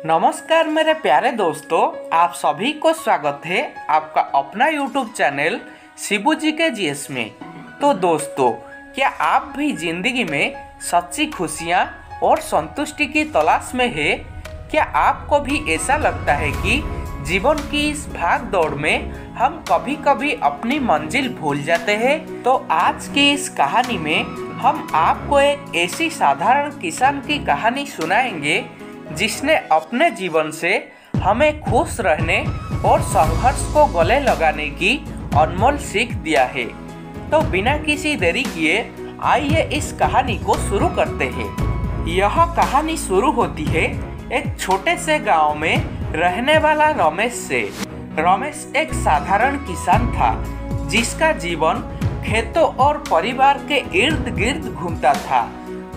नमस्कार मेरे प्यारे दोस्तों, आप सभी को स्वागत है आपका अपना YouTube चैनल शिबू जी के जीएस में। तो दोस्तों, क्या आप भी जिंदगी में सच्ची खुशियाँ और संतुष्टि की तलाश में है? क्या आपको भी ऐसा लगता है कि जीवन की इस भाग दौड़ में हम कभी कभी अपनी मंजिल भूल जाते हैं? तो आज की इस कहानी में हम आपको एक ऐसी साधारण किसान की कहानी सुनाएंगे जिसने अपने जीवन से हमें खुश रहने और संघर्ष को गले लगाने की अनमोल सीख दिया है। तो बिना किसी देरी किए आइए इस कहानी को शुरू करते हैं। यह कहानी शुरू होती है एक छोटे से गांव में रहने वाला रमेश से। रमेश एक साधारण किसान था जिसका जीवन खेतों और परिवार के इर्द गिर्द घूमता था।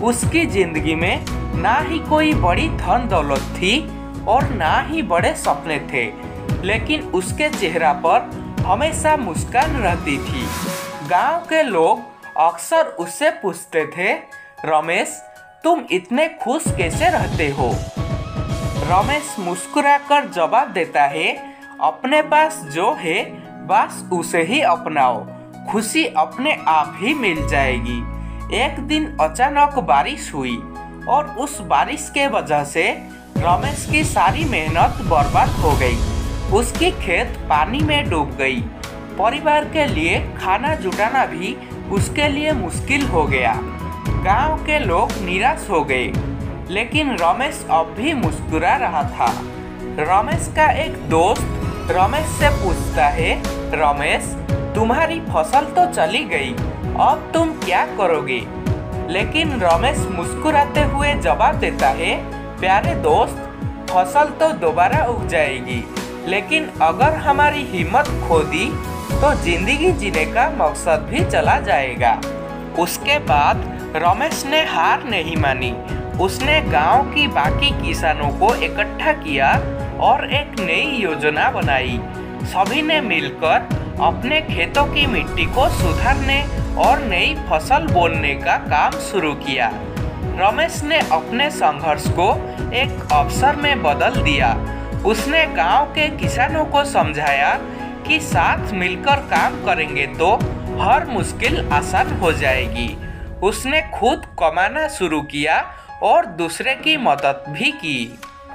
उसकी जिंदगी में ना ही कोई बड़ी धन दौलत थी और ना ही बड़े सपने थे, लेकिन उसके चेहरा पर हमेशा मुस्कान रहती थी। गांव के लोग अक्सर उससे पूछते थे, रमेश तुम इतने खुश कैसे रहते हो? रमेश मुस्कुराकर जवाब देता है, अपने पास जो है बस उसे ही अपनाओ, खुशी अपने आप ही मिल जाएगी। एक दिन अचानक बारिश हुई और उस बारिश के वजह से रमेश की सारी मेहनत बर्बाद हो गई। उसकी खेत पानी में डूब गई। परिवार के लिए खाना जुटाना भी उसके लिए मुश्किल हो गया। गांव के लोग निराश हो गए, लेकिन रमेश अब भी मुस्कुरा रहा था। रमेश का एक दोस्त रमेश से पूछता है, रमेश तुम्हारी फसल तो चली गई, अब तुम क्या करोगे? लेकिन रमेश मुस्कुराते हुए जवाब देता है, प्यारे दोस्त फसल तो दोबारा उग जाएगी, लेकिन अगर हमारी हिम्मत खो दी तो जिंदगी जीने का मकसद भी चला जाएगा। उसके बाद रमेश ने हार नहीं मानी। उसने गांव की बाकी किसानों को इकट्ठा किया और एक नई योजना बनाई। सभी ने मिलकर अपने खेतों की मिट्टी को सुधारने और नई फसल बोने का काम शुरू किया। रमेश ने अपने संघर्ष को एक अवसर में बदल दिया। उसने गांव के किसानों को समझाया कि साथ मिलकर काम करेंगे तो हर मुश्किल आसान हो जाएगी। उसने खुद कमाना शुरू किया और दूसरे की मदद भी की।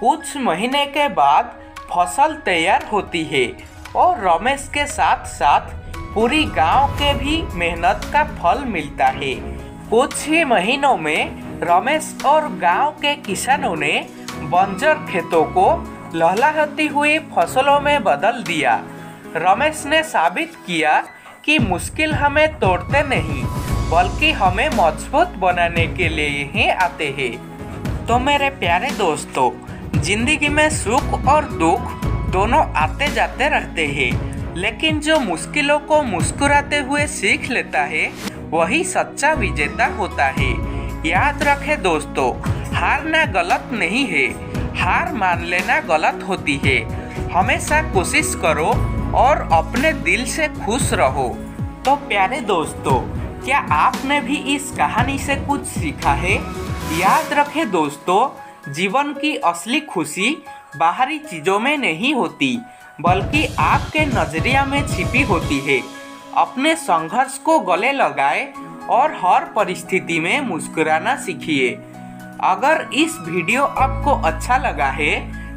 कुछ महीने के बाद फसल तैयार होती है और रमेश के साथ साथ पूरी गांव के भी मेहनत का फल मिलता है। कुछ ही महीनों में रमेश और गांव के किसानों ने बंजर खेतों को लहलहाती हुई फसलों में बदल दिया। रमेश ने साबित किया कि मुश्किल हमें तोड़ते नहीं बल्कि हमें मजबूत बनाने के लिए ही आते हैं। तो मेरे प्यारे दोस्तों, जिंदगी में सुख और दुख दोनों आते जाते रहते हैं, लेकिन जो मुश्किलों को मुस्कुराते हुए सीख लेता है वही सच्चा विजेता होता है। याद रखें दोस्तों, हारना गलत नहीं है, हार मान लेना गलत होती है। हमेशा कोशिश करो और अपने दिल से खुश रहो। तो प्यारे दोस्तों, क्या आपने भी इस कहानी से कुछ सीखा है? याद रखें दोस्तों, जीवन की असली खुशी बाहरी चीजों में नहीं होती बल्कि आपके नजरिया में छिपी होती है। अपने संघर्ष को गले लगाए और हर परिस्थिति में मुस्कुराना सीखिए। अगर इस वीडियो आपको अच्छा लगा है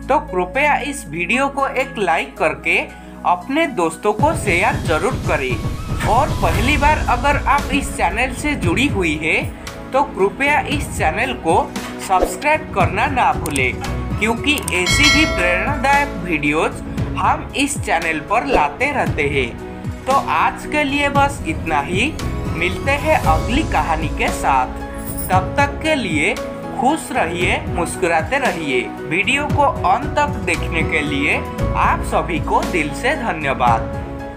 तो कृपया इस वीडियो को एक लाइक करके अपने दोस्तों को शेयर जरूर करें। और पहली बार अगर आप इस चैनल से जुड़ी हुई है तो कृपया इस चैनल को सब्सक्राइब करना ना भूलें, क्योंकि ऐसी ही प्रेरणादायक वीडियोज हम इस चैनल पर लाते रहते हैं। तो आज के लिए बस इतना ही। मिलते हैं अगली कहानी के साथ। तब तक के लिए खुश रहिए, मुस्कुराते रहिए। वीडियो को अंत तक देखने के लिए आप सभी को दिल से धन्यवाद।